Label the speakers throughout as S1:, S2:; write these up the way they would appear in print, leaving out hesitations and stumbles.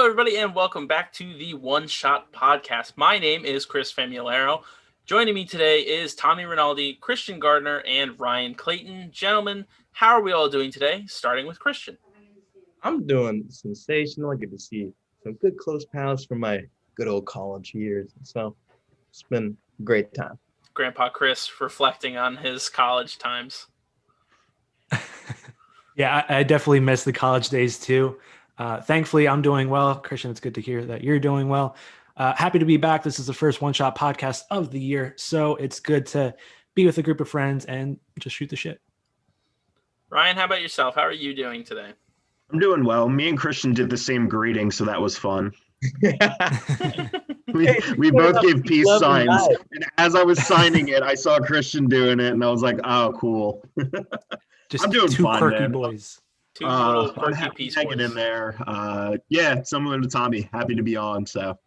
S1: everybody, and welcome back to the One Shot Podcast. My name is Chris Famularo. Joining me today is Tommy Rinaldi, Christian Gardner, and Ryan Clayton. Gentlemen, how are we all doing today? Starting with Christian.
S2: I'm doing sensational. I get to see some good close pals from my good old college years. So it's been a great time.
S1: Grandpa Chris reflecting on his college times.
S3: Yeah, I definitely miss the college days too. Thankfully, I'm doing well. Christian, it's good to hear that you're doing well. Happy to be back. This is the first one-shot podcast of the year, so it's good to be with a group of friends and just shoot the shit.
S1: Ryan, how about yourself? How are you doing today?
S4: I'm doing well. Me and Christian did the same greeting, so that was fun. we both gave peace signs, and as I was signing it, I saw Christian doing it, and I was like, "Oh, cool."
S3: Just
S4: I'm doing
S3: two
S4: fine,
S3: quirky
S4: man.
S3: Two
S1: Two little
S4: I'm
S1: quirky
S4: happy
S1: peace
S4: hanging
S1: boys.
S4: in there. Yeah, similar to Tommy. Happy to be on. So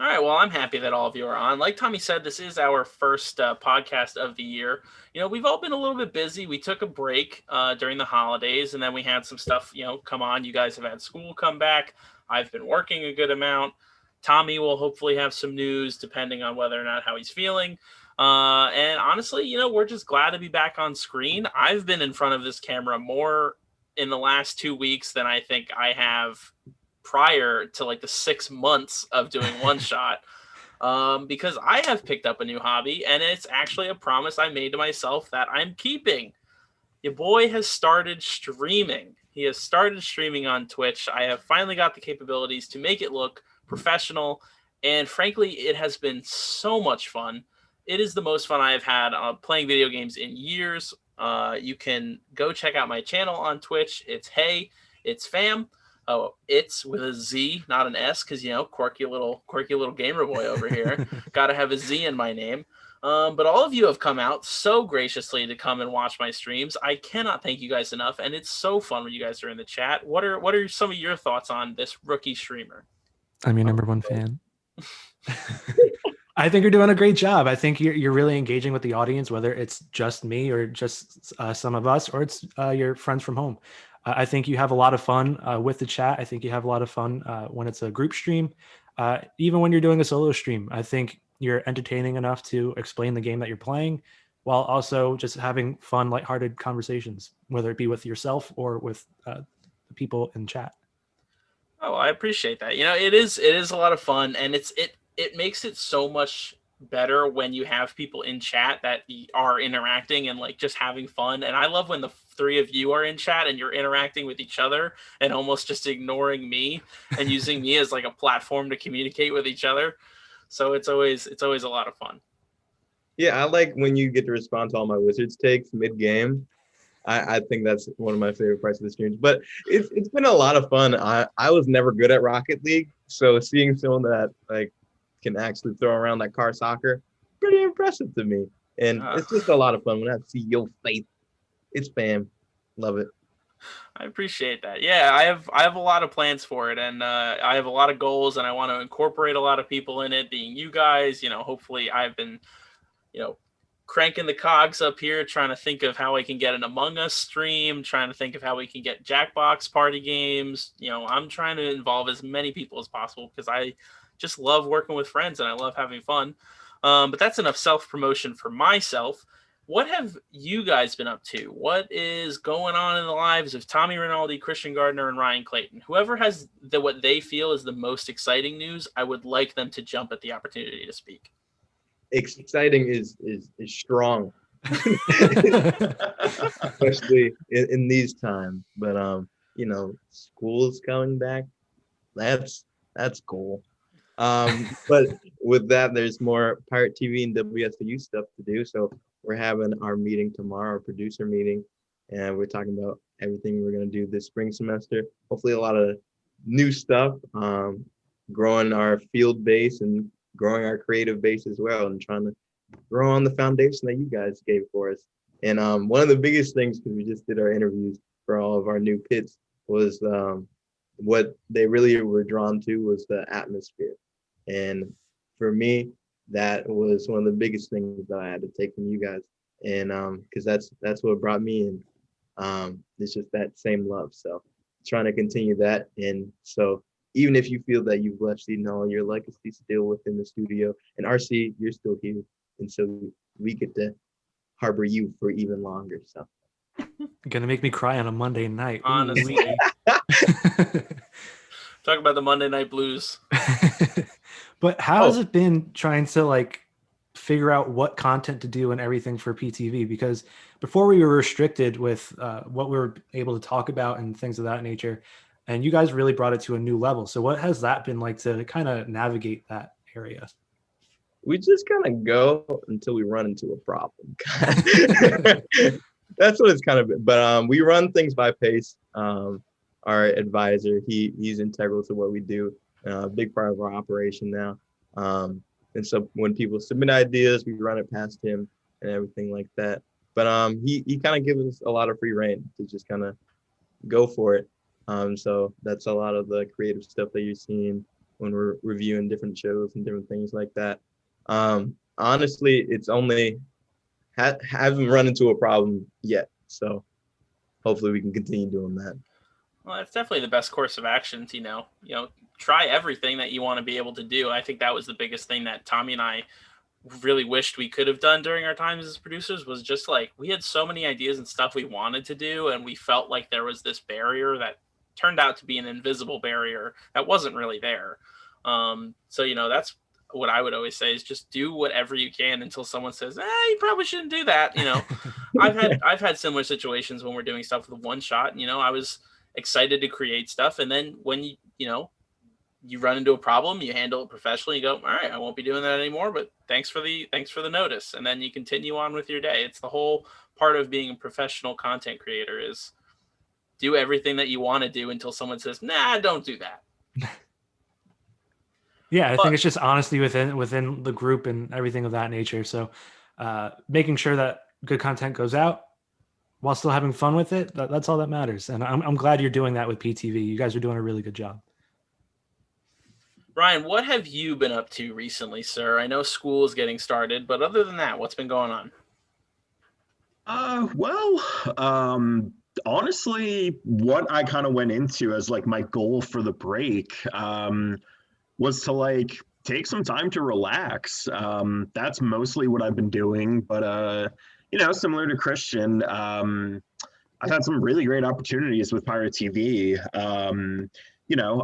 S1: All right, well, I'm happy that all of you are on. Like Tommy said, this is our first podcast of the year. You know, we've all been a little bit busy. We took a break during the holidays, and then we had some stuff, come on. You guys have had school come back. I've been working a good amount. Tommy will hopefully have some news depending on whether or not how he's feeling. And honestly, we're just glad to be back on screen. I've been in front of this camera more in the last 2 weeks than I think I have prior to like the 6 months of doing one shot, because I have picked up a new hobby, and it's actually a promise I made to myself that I'm keeping. Your boy has started streaming. He has started streaming on Twitch. I have finally got the capabilities to make it look professional, and frankly, it has been so much fun. It is the most fun I have had playing video games in years. You can go check out my channel on Twitch. It's Heyitzfam. Oh, it's with a Z, not an S, because quirky little gamer boy over here. Got to have a Z in my name. But all of you have come out so graciously to come and watch my streams. I cannot thank you guys enough, and it's so fun when you guys are in the chat. What are some of your thoughts on this rookie streamer?
S3: I'm your number one fan. I think you're doing a great job. I think you're really engaging with the audience, whether it's just me or just some of us, or it's your friends from home. I think you have a lot of fun with the chat. I think you have a lot of fun when it's a group stream. Even when you're doing a solo stream, I think you're entertaining enough to explain the game that you're playing while also just having fun, lighthearted conversations, whether it be with yourself or with the people in chat.
S1: Oh, I appreciate that. It is a lot of fun, and it makes it so much better when you have people in chat that are interacting and like just having fun. And I love when the three of you are in chat and you're interacting with each other and almost just ignoring me and using me as like a platform to communicate with each other. So it's always a lot of fun.
S2: Yeah, I like when you get to respond to all my Wizards takes mid-game. I think that's one of my favorite parts of the streams. But it's been a lot of fun. I was never good at Rocket League, so seeing someone that like can actually throw around that car soccer, pretty impressive to me. And it's just a lot of fun when I see your face. It's fam. Love it.
S1: I appreciate that. Yeah, I have a lot of plans for it, and I have a lot of goals, and I want to incorporate a lot of people in it, being you guys. Hopefully I've been, cranking the cogs up here, trying to think of how I can get an Among Us stream, trying to think of how we can get Jackbox party games. I'm trying to involve as many people as possible because I just love working with friends and I love having fun. But that's enough self-promotion for myself. What have you guys been up to? What is going on in the lives of Tommy Rinaldi, Christian Gardner, and Ryan Clayton? Whoever has what they feel is the most exciting news, I would like them to jump at the opportunity to speak.
S2: Exciting is strong, especially in these times. But school's coming back. That's cool. But with that, there's more Pirate TV and WSU stuff to do. So we're having our meeting tomorrow, our producer meeting, and we're talking about everything we're going to do this spring semester. Hopefully a lot of new stuff, growing our field base and growing our creative base as well, and trying to grow on the foundation that you guys gave for us. And one of the biggest things, because we just did our interviews for all of our new pits, was what they really were drawn to was the atmosphere. And for me, that was one of the biggest things that I had to take from you guys. And because that's what brought me in. It's just that same love. So trying to continue that. And so even if you feel that you've left seed, no, your legacy's still within the studio. And RC, you're still here. And so we get to harbor you for even longer. So
S3: Gonna make me cry on a Monday night.
S1: Honestly. Talk about the Monday Night Blues.
S3: But how has it been trying to like figure out what content to do and everything for PTV? Because before we were restricted with what we were able to talk about and things of that nature, and you guys really brought it to a new level. So what has that been like to kind of navigate that area?
S2: We just kind of go until we run into a problem. That's what it's kind of been. But we run things by pace. Our advisor, he's integral to what we do. Big part of our operation now. And so when people submit ideas, we run it past him and everything like that. But he kind of gives us a lot of free reign to just kind of go for it. So that's a lot of the creative stuff that you're seeing when we're reviewing different shows and different things like that. Honestly, it's only haven't run into a problem yet. So hopefully we can continue doing that.
S1: Well, that's definitely the best course of action to, try everything that you want to be able to do. I think that was the biggest thing that Tommy and I really wished we could have done during our times as producers, was just like, we had so many ideas and stuff we wanted to do. And we felt like there was this barrier that turned out to be an invisible barrier that wasn't really there. So, that's what I would always say, is just do whatever you can until someone says, you probably shouldn't do that. I've had similar situations when we're doing stuff with one shot, and, I was excited to create stuff. And then when you run into a problem, you handle it professionally, you go, all right, I won't be doing that anymore, but thanks for the notice. And then you continue on with your day. It's the whole part of being a professional content creator, is do everything that you want to do until someone says, nah, don't do that.
S3: Yeah, I think it's just honesty within the group and everything of that nature. So making sure that good content goes out while still having fun with it, that's all that matters. And I'm glad you're doing that with PTV. You guys are doing a really good job.
S1: Ryan, what have you been up to recently, sir? I know school is getting started, but other than that, what's been going on?
S4: Honestly, what I kind of went into as like my goal for the break was to like take some time to relax. That's mostly what I've been doing. But similar to Christian, I've had some really great opportunities with Pirate TV.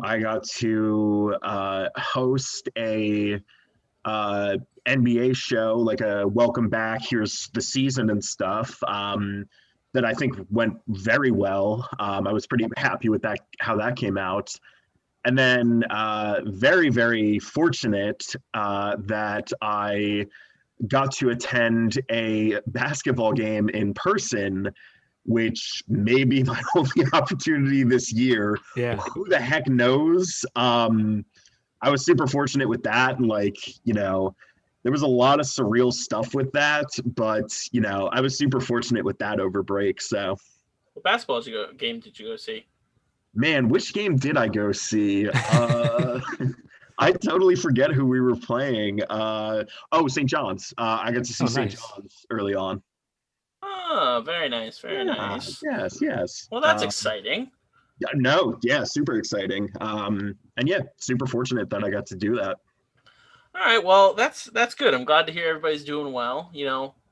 S4: I got to host a NBA show, like a welcome back, here's the season and stuff, that I think went very well. I was pretty happy with that, how that came out. And then very, very fortunate that I got to attend a basketball game in person, which may be my only opportunity this year.
S3: Yeah.
S4: Who the heck knows? I was super fortunate with that. And there was a lot of surreal stuff with that, but I was super fortunate with that over break. So
S1: what basketball game did you go see?
S4: Man, which game did I go see? I totally forget who we were playing. St. John's. I got to see St. John's early on.
S1: Oh, very nice. Very nice.
S4: Yes.
S1: Well, that's exciting.
S4: Super exciting. And super fortunate that I got to do that.
S1: All right, well, that's good. I'm glad to hear everybody's doing well.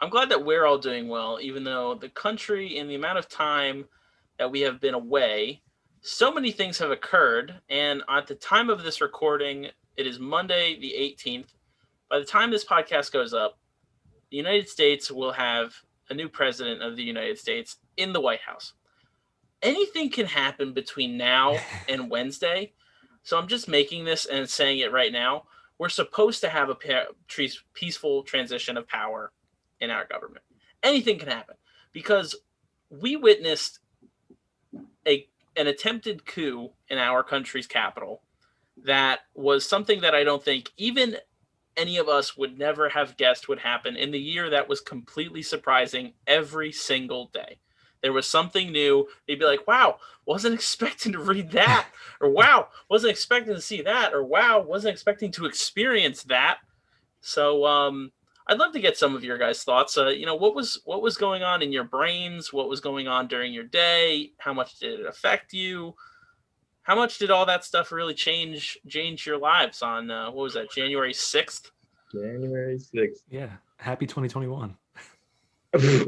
S1: I'm glad that we're all doing well, even though the country, in the amount of time that we have been away, so many things have occurred. And at the time of this recording, it is Monday the 18th. By the time this podcast goes up, the United States will have a new president of the United States in the White House. Anything can happen between now and Wednesday. So I'm just making this and saying it right now. We're supposed to have a peaceful transition of power in our government. Anything can happen, because we witnessed an attempted coup in our country's capital that was something that I don't think even any of us would never have guessed would happen in the year that was completely surprising every single day. There was something new. They'd be like, wow, wasn't expecting to read that. Or wow, wasn't expecting to see that. Or wow, wasn't expecting to experience that. So I'd love to get some of your guys' thoughts. What was going on in your brains? What was going on during your day? How much did it affect you? how much did all that stuff really change your lives on what was that, January 6th?
S2: January 6th.
S3: Yeah. Happy 2021.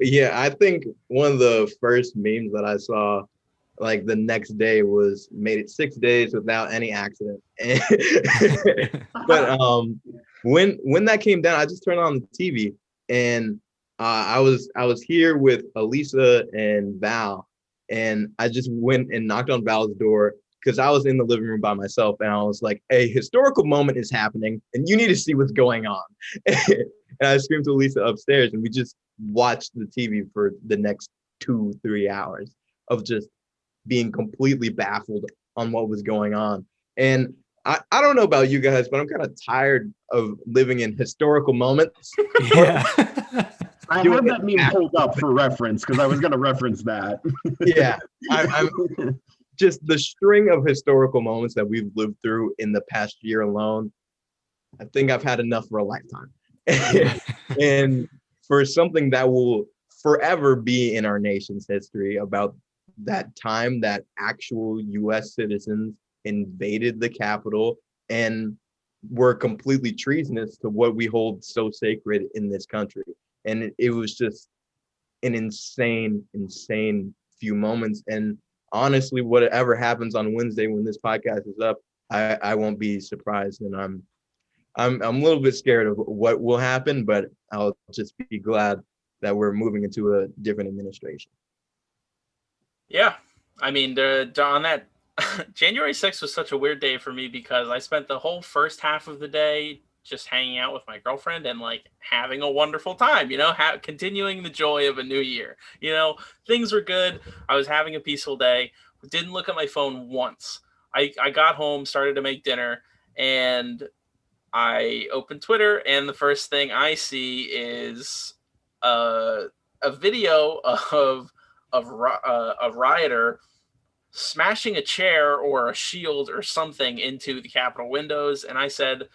S2: Yeah, I think one of the first memes that I saw like the next day was made it 6 days without any accident. But when that came down, I just turned on the TV and I was here with Elisa and Val, and I just went and knocked on Val's door because I was in the living room by myself, and I was like, a historical moment is happening and you need to see what's going on. And I screamed to Elisa upstairs, and we just watched the TV for the next 2-3 hours of just being completely baffled on what was going on. And I don't know about you guys, but I'm kind of tired of living in historical moments.
S3: Yeah.
S4: I have that meme pulled up for reference because I was going to reference that.
S2: Yeah, I'm just the string of historical moments that we've lived through in the past year alone. I think I've had enough for a lifetime. And for something that will forever be in our nation's history about that time that actual U.S. citizens invaded the Capitol and were completely treasonous to what we hold so sacred in this country. And it was just an insane few moments. And honestly, whatever happens on Wednesday when this podcast is up, I won't be surprised. And I'm a little bit scared of what will happen, but I'll just be glad that we're moving into a different administration.
S1: Yeah, I mean, on that January 6th was such a weird day for me because I spent the whole first half of the day just hanging out with my girlfriend and like having a wonderful time, continuing the joy of a new year. Things were good. I was having a peaceful day. Didn't look at my phone once. I got home, started to make dinner, and I opened Twitter, and the first thing I see is a video of a rioter smashing a chair or a shield or something into the Capitol windows. And I said,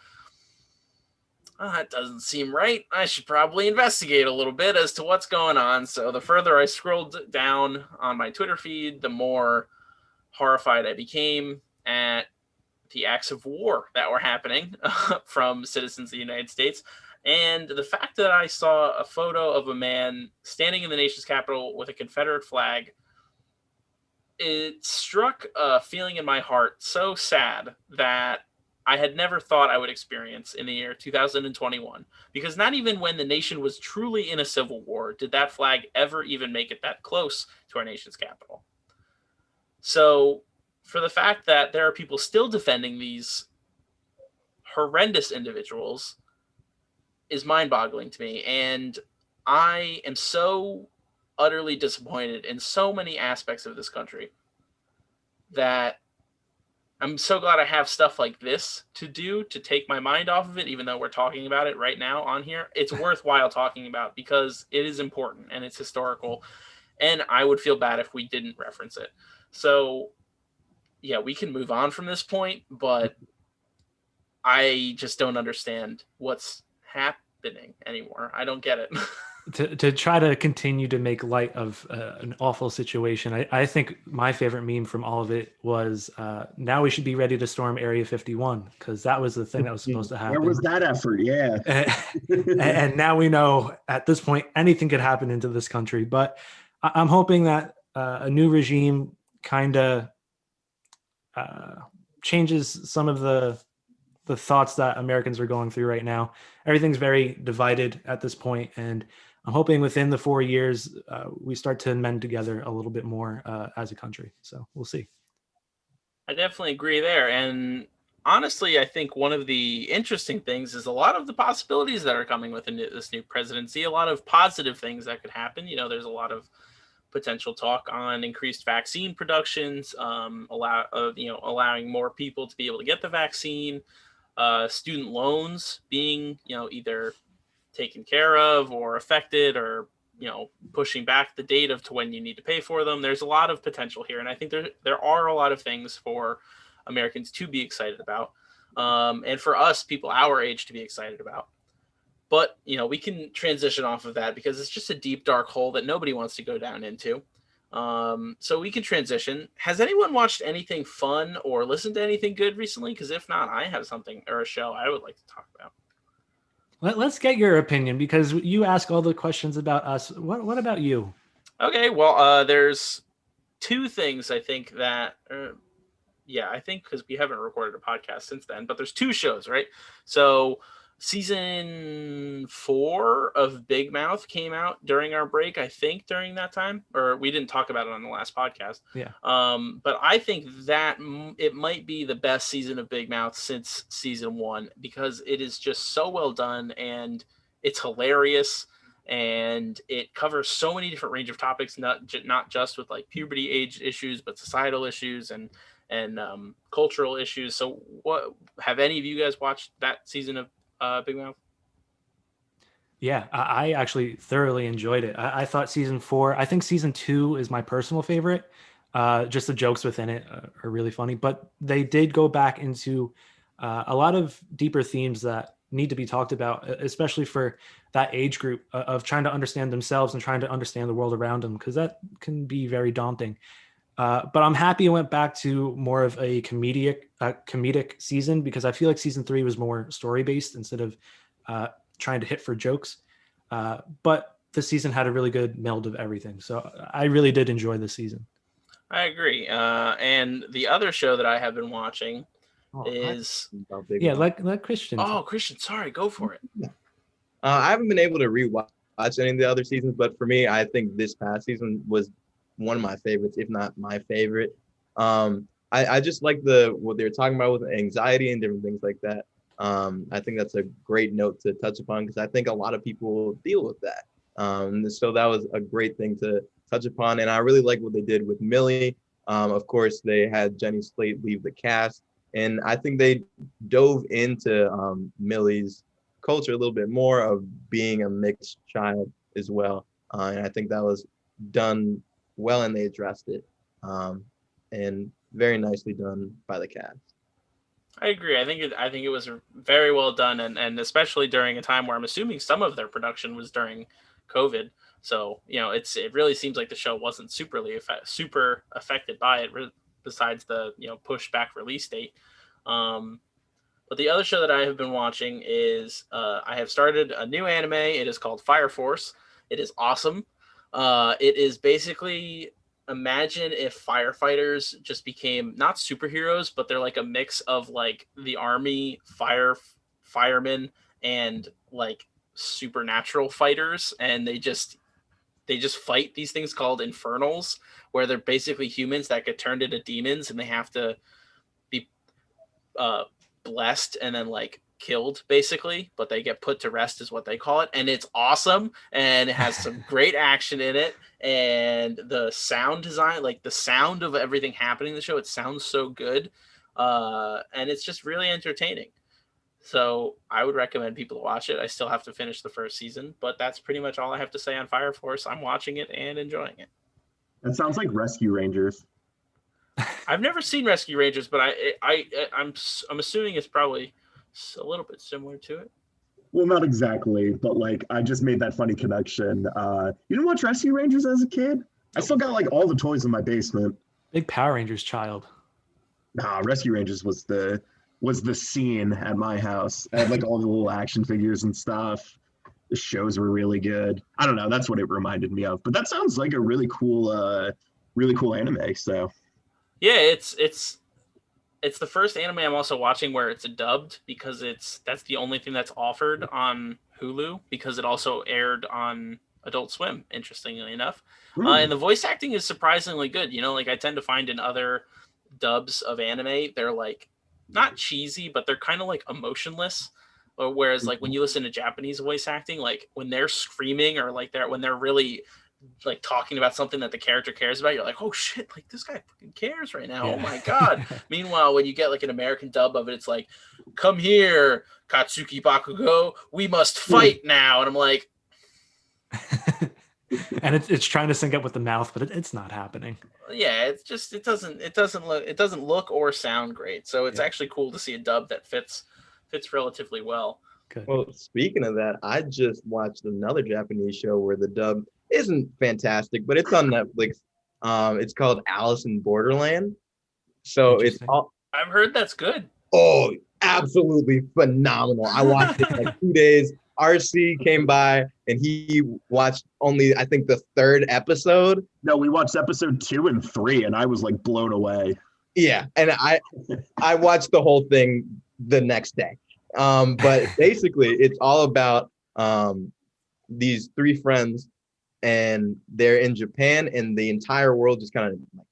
S1: that doesn't seem right. I should probably investigate a little bit as to what's going on. So the further I scrolled down on my Twitter feed, the more horrified I became at the acts of war that were happening from citizens of the United States. And the fact that I saw a photo of a man standing in the nation's capital with a Confederate flag, it struck a feeling in my heart so sad that I had never thought I would experience in the year 2021. Because not even when the nation was truly in a civil war did that flag ever even make it that close to our nation's capital. So for the fact that there are people still defending these horrendous individuals is mind-boggling to me. And I am so utterly disappointed in so many aspects of this country that I'm so glad I have stuff like this to do to take my mind off of it, even though we're talking about it right now on here. It's worthwhile talking about because it is important and it's historical, and I would feel bad if we didn't reference it. So yeah, we can move on from this point, but I just don't understand what's happening anymore. I don't get it.
S3: To try to continue to make light of an awful situation, I think my favorite meme from all of it was now we should be ready to storm Area 51, because that was the thing that was supposed to happen.
S4: Where was that effort? Yeah.
S3: And now we know at this point anything could happen into this country. But I'm hoping that a new regime kind of changes some of the thoughts that Americans are going through right now. Everything's very divided at this point, and I'm hoping within the 4 years we start to mend together a little bit more as a country. So we'll see.
S1: I definitely agree there. And honestly, I think one of the interesting things is a lot of the possibilities that are coming with this new presidency, a lot of positive things that could happen. There's a lot of potential talk on increased vaccine productions, allowing more people to be able to get the vaccine, student loans being, either taken care of or affected, or, pushing back the date to when you need to pay for them. There's a lot of potential here. And I think there are a lot of things for Americans to be excited about. And for us, people our age, to be excited about. But, we can transition off of that because it's just a deep, dark hole that nobody wants to go down into. So we can transition. Has anyone watched anything fun or listened to anything good recently? Because if not, I have something or a show I would like to talk about.
S3: Let's get your opinion, because you ask all the questions about us. What about you?
S1: Okay, well, there's two things I think that, I think because we haven't recorded a podcast since then, but there's two shows, right? So season 4 of Big Mouth came out during our break, I think during that time, or we didn't talk about it on the last podcast.
S3: Yeah.
S1: But I think that it might be the best season of Big Mouth since season 1, because it is just so well done and it's hilarious. And it covers so many different range of topics, not just with like puberty age issues, but societal issues and cultural issues. So what have any of you guys watched that season of Big Mouth?
S3: Yeah, I actually thoroughly enjoyed it. I thought season 4, I think season 2 is my personal favorite. Just the jokes within it are really funny, but they did go back into a lot of deeper themes that need to be talked about, especially for that age group of trying to understand themselves and trying to understand the world around them, because that can be very daunting. But I'm happy it went back to more of a comedic season, because I feel like season 3 was more story based instead of trying to hit for jokes. But the season had a really good meld of everything. So I really did enjoy this season.
S1: I agree. And the other show that I have been watching is...
S3: Yeah, let Christian.
S1: Oh, Christian, sorry, go for it.
S2: I haven't been able to rewatch any of the other seasons, but for me, I think this past season was one of my favorites, if not my favorite. I just like what they were talking about with anxiety and different things like that. I think that's a great note to touch upon, because I think a lot of people deal with that. So that was a great thing to touch upon. And I really like what they did with Millie. Of course, they had Jenny Slate leave the cast. And I think they dove into Millie's culture a little bit more, of being a mixed child as well. And I think that was done well, and they addressed it. And very nicely done by the cast.
S1: I agree. I think it was very well done, and especially during a time where I'm assuming some of their production was during COVID. So it really seems like the show wasn't super affected by it, besides the push back release date. But the other show that I have been watching is I have started a new anime. It is called Fire Force. It is awesome. It is basically, imagine if firefighters just became not superheroes, but they're like a mix of like the army, firemen, and like supernatural fighters, and they just fight these things called infernals, where they're basically humans that get turned into demons, and they have to be blessed and then like killed basically, but they get put to rest is what they call it. And it's awesome, and it has some great action in it, and the sound design, like the sound of everything happening in the show, it sounds so good, and it's just really entertaining. So I would recommend people to watch it. I still have to finish the first season, but that's pretty much all I have to say on Fire Force. I'm watching it and enjoying it.
S4: That sounds like Rescue Rangers.
S1: I've never seen Rescue Rangers, but I'm assuming it's probably a little bit similar to it.
S4: Well, not exactly, but like I just made that funny connection. You didn't watch Rescue Rangers as a kid? I still got like all the toys in my basement.
S3: Big Power Rangers child.
S4: Nah, Rescue Rangers was the scene at my house. I had like all the little action figures and stuff. The shows were really good. I don't know, that's what it reminded me of. But that sounds like a really cool anime. So
S1: yeah, it's the first anime I'm also watching where it's dubbed, because that's the only thing that's offered on Hulu, because it also aired on Adult Swim, interestingly enough. And the voice acting is surprisingly good. Like I tend to find in other dubs of anime, they're like not cheesy, but they're kind of like emotionless. Or whereas like when you listen to Japanese voice acting, like when they're screaming or like when they're really like talking about something that the character cares about, you're like, oh shit, like this guy fucking cares right now. Yeah. Oh my god. Meanwhile, when you get like an American dub of it, it's like, come here, Katsuki Bakugo, we must fight now. And I'm like,
S3: and it's trying to sync up with the mouth, but it's not happening.
S1: Yeah, it's just it doesn't look or sound great. So it's actually cool to see a dub that fits relatively well.
S3: Good.
S2: Well, speaking of that, I just watched another Japanese show where the dub isn't fantastic, but it's on Netflix. It's called Alice in Borderland. So it's
S3: Interesting.
S2: all
S1: I've heard that's good.
S2: absolutely phenomenal. I watched it in like 2 days. RC came by and he watched only, I think, the third episode.
S4: No, we watched episode 2 and 3, and I was like blown away.
S2: Yeah, and I watched the whole thing the next day. But basically, it's all about these 3 friends, and they're in Japan, and the entire world just kind of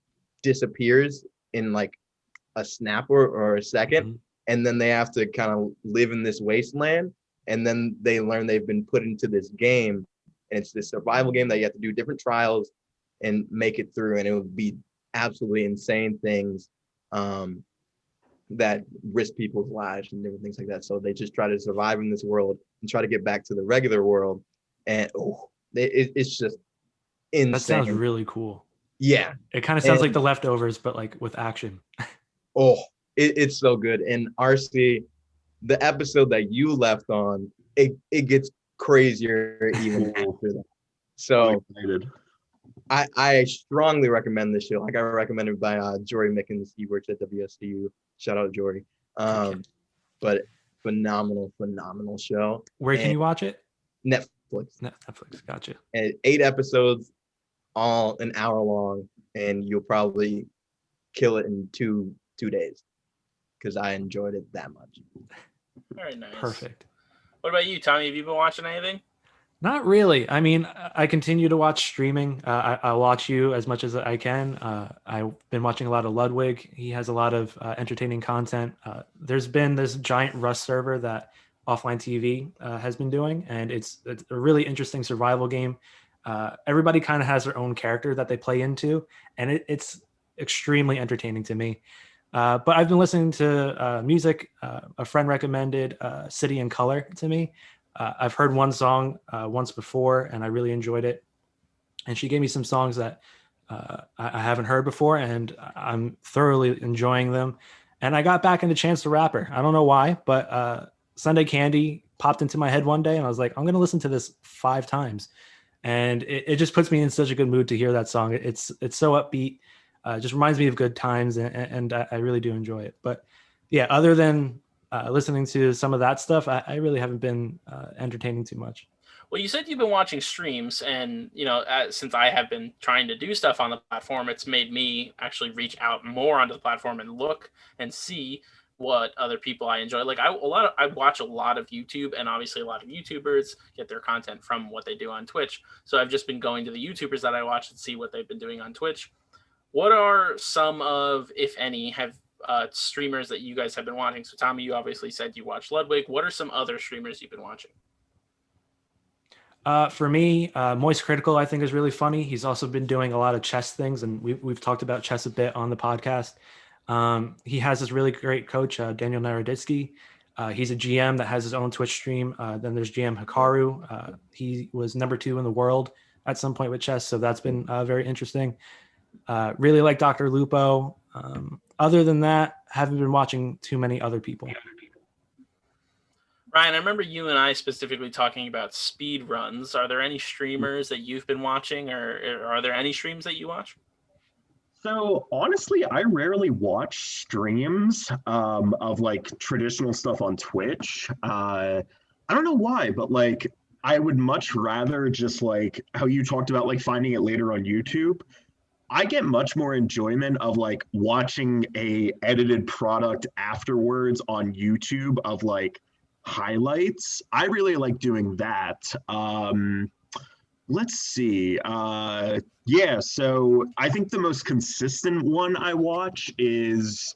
S2: disappears in like a snap or a second,
S3: Mhm.
S2: and then they have to kind of live in this wasteland, and then they learn they've been put into this game, and it's this survival game that you have to do different trials and make it through, and it would be absolutely insane things that risk people's lives and different things like that. So they just try to survive in this world and try to get back to the regular world, and it's just insane.
S3: That sounds really cool.
S2: Yeah,
S3: It kind of sounds like The Leftovers, but like with action.
S2: it's so good. And RC, the episode that you left on, it gets crazier even after that. So I strongly recommend this show. I got recommended by Jory Mickens. He works at WSU. Shout out Jory. But phenomenal show.
S3: Where can you watch it?
S2: Netflix.
S3: Netflix. Gotcha.
S2: And 8 episodes, all an hour long, and you'll probably kill it in two days because I enjoyed it that much.
S1: Very nice.
S3: Perfect.
S1: What about you, Tommy? Have you been watching anything?
S3: Not really. I mean, I continue to watch streaming. I watch you as much as I can. I've been watching a lot of Ludwig. He has a lot of entertaining content. There's been this giant Rust server that Offline TV has been doing, and it's a really interesting survival game. Everybody kind of has their own character that they play into, and it's extremely entertaining to me. But I've been listening to music. A friend recommended City and Color to me. I've heard one song once before, and I really enjoyed it. And she gave me some songs that I haven't heard before, and I'm thoroughly enjoying them. And I got back into Chance the Rapper. I don't know why, but Sunday Candy popped into my head one day, and I was like, I'm going to listen to this 5 times. And it just puts me in such a good mood to hear that song. It's so upbeat. Just reminds me of good times, and I really do enjoy it. But yeah, other than listening to some of that stuff, I really haven't been entertaining too much.
S1: Well, you said you've been watching streams, and since I have been trying to do stuff on the platform, it's made me actually reach out more onto the platform and look and see what other people I enjoy. Like I watch a lot of YouTube, and obviously a lot of YouTubers get their content from what they do on Twitch. So I've just been going to the YouTubers that I watch and see what they've been doing on Twitch. What are some of, if any, streamers that you guys have been watching? So Tommy, you obviously said you watch Ludwig. What are some other streamers you've been watching?
S3: For me, Moist Critical, I think, is really funny. He's also been doing a lot of chess things, and we've talked about chess a bit on the podcast. He has this really great coach, Daniel Naroditsky. He's a GM that has his own Twitch stream. Then there's GM Hikaru. He was number 2 in the world at some point with chess, so that's been very interesting. Really like Dr. Lupo. Other than that, haven't been watching too many other people.
S1: Ryan, I remember you and I specifically talking about speed runs. Are there any streamers that you've been watching, or are there any streams that you watch?
S4: So honestly, I rarely watch streams of like traditional stuff on Twitch. I don't know why, but like I would much rather just like how you talked about like finding it later on YouTube. I get much more enjoyment of like watching a edited product afterwards on YouTube of like highlights. I really like doing that. Let's see. Yeah, so I think the most consistent one I watch is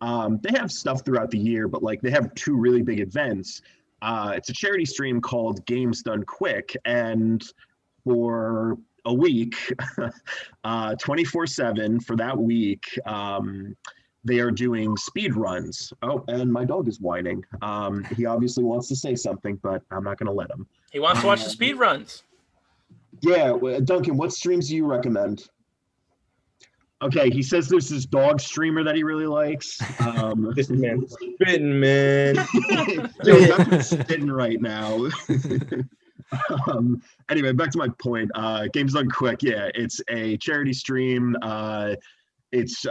S4: they have stuff throughout the year, but like they have 2 really big events. It's a charity stream called Games Done Quick, and for a week, 24/7 for that week, they are doing speed runs. Oh, and my dog is whining. He obviously wants to say something, but I'm not going to let him.
S1: He wants to watch the speed runs.
S4: Yeah, Duncan, what streams do you recommend? Okay, he says there's this dog streamer that he really likes.
S2: This man spitting, man.
S4: Yo, Duncan's spitting right now. Anyway, back to my point. Games Done Quick. Yeah, it's a charity stream. It's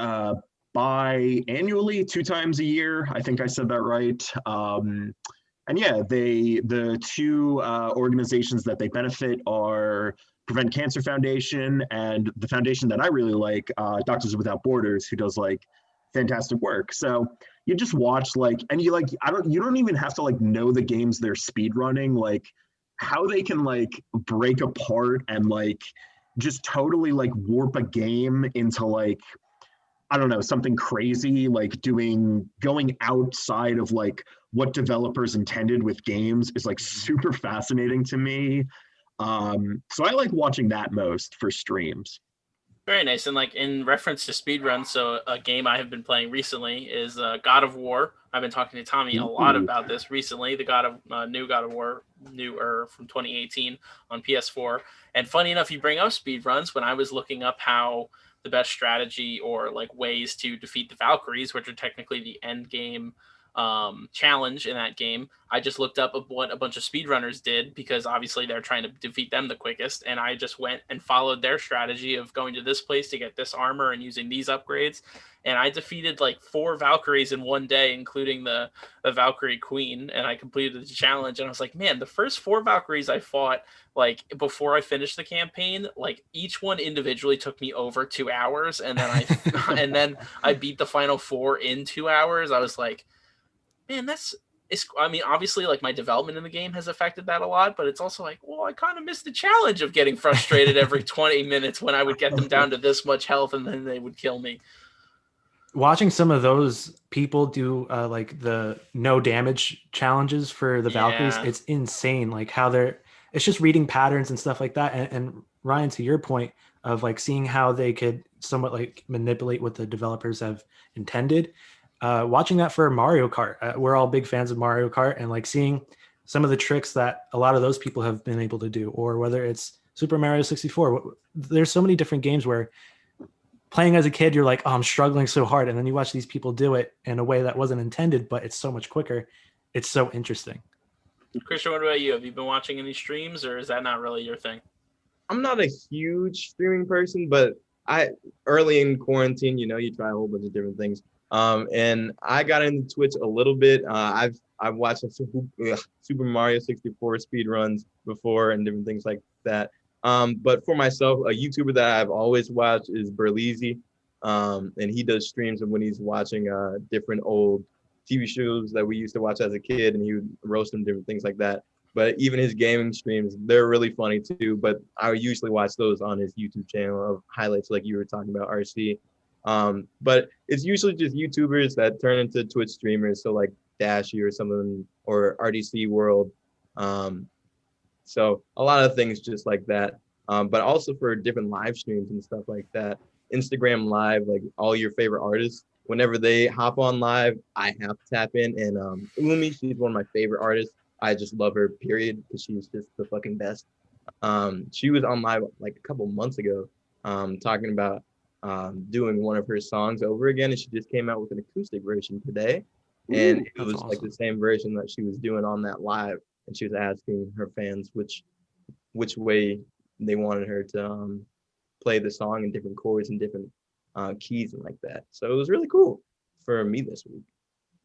S4: bi-annually, 2 times a year. I think I said that right. And yeah, the two organizations that they benefit are Prevent Cancer Foundation and the foundation that I really like, Doctors Without Borders, who does like fantastic work. So you just watch and you don't even have to know the games they're speed running, how they can break apart and just totally warp a game into I don't know, something crazy, going outside of what developers intended with games is super fascinating to me. So I like watching that most for streams.
S1: Very nice. And in reference to speedruns, so a game I have been playing recently is God of War. I've been talking to Tommy a lot about this recently. The new God of War, newer from 2018 on PS4. And funny enough, you bring up speedruns. When I was looking up how the best strategy or ways to defeat the Valkyries, which are technically the end game challenge in that game, I just looked up what a bunch of speedrunners did, because obviously they're trying to defeat them the quickest, and I just went and followed their strategy of going to this place to get this armor and using these upgrades, and I defeated 4 Valkyries in one day, including the Valkyrie Queen, and I completed the challenge. And I was like, man, the first 4 Valkyries I fought before I finished the campaign, each one individually took me over 2 hours, and then I beat the final 4 in 2 hours. I was like, man, obviously my development in the game has affected that a lot, but it's also I kind of missed the challenge of getting frustrated every 20 minutes when I would get them down to this much health and then they would kill me.
S3: Watching some of those people do the no damage challenges for the Valkyries, it's insane. How it's just reading patterns and stuff like that. And Ryan, to your point of seeing how they could somewhat manipulate what the developers have intended. Watching that for Mario Kart, we're all big fans of Mario Kart, and seeing some of the tricks that a lot of those people have been able to do, or whether it's Super Mario 64. There's so many different games where playing as a kid, you're oh, I'm struggling so hard. And then you watch these people do it in a way that wasn't intended, but it's so much quicker. It's so interesting.
S1: Christian, what about you? Have you been watching any streams, or is that not really your thing?
S2: I'm not a huge streaming person, but early in quarantine, you try a whole bunch of different things. And I got into Twitch a little bit. I've watched Super Mario 64 speed runs before and different things like that. But for myself, a YouTuber that I've always watched is Berleezy. And he does streams of when he's watching different old TV shows that we used to watch as a kid, and he would roast them, different things like that. But even his gaming streams, they're really funny too. But I usually watch those on his YouTube channel of highlights like you were talking about, RC. But it's usually just YouTubers that turn into Twitch streamers, so Dashy or something, or RDC World. So a lot of things just like that. But also for different live streams and stuff like that. Instagram Live, all your favorite artists, whenever they hop on live, I have to tap in. And Umi, she's one of my favorite artists. I just love her, period, because she's just the fucking best. She was on live a couple months ago, talking about doing one of her songs over again, and she just came out with an acoustic version today. And it was awesome. The same version that she was doing on that live, and she was asking her fans which way they wanted her to play the song in different chords and different keys and like that. So it was really cool for me this week.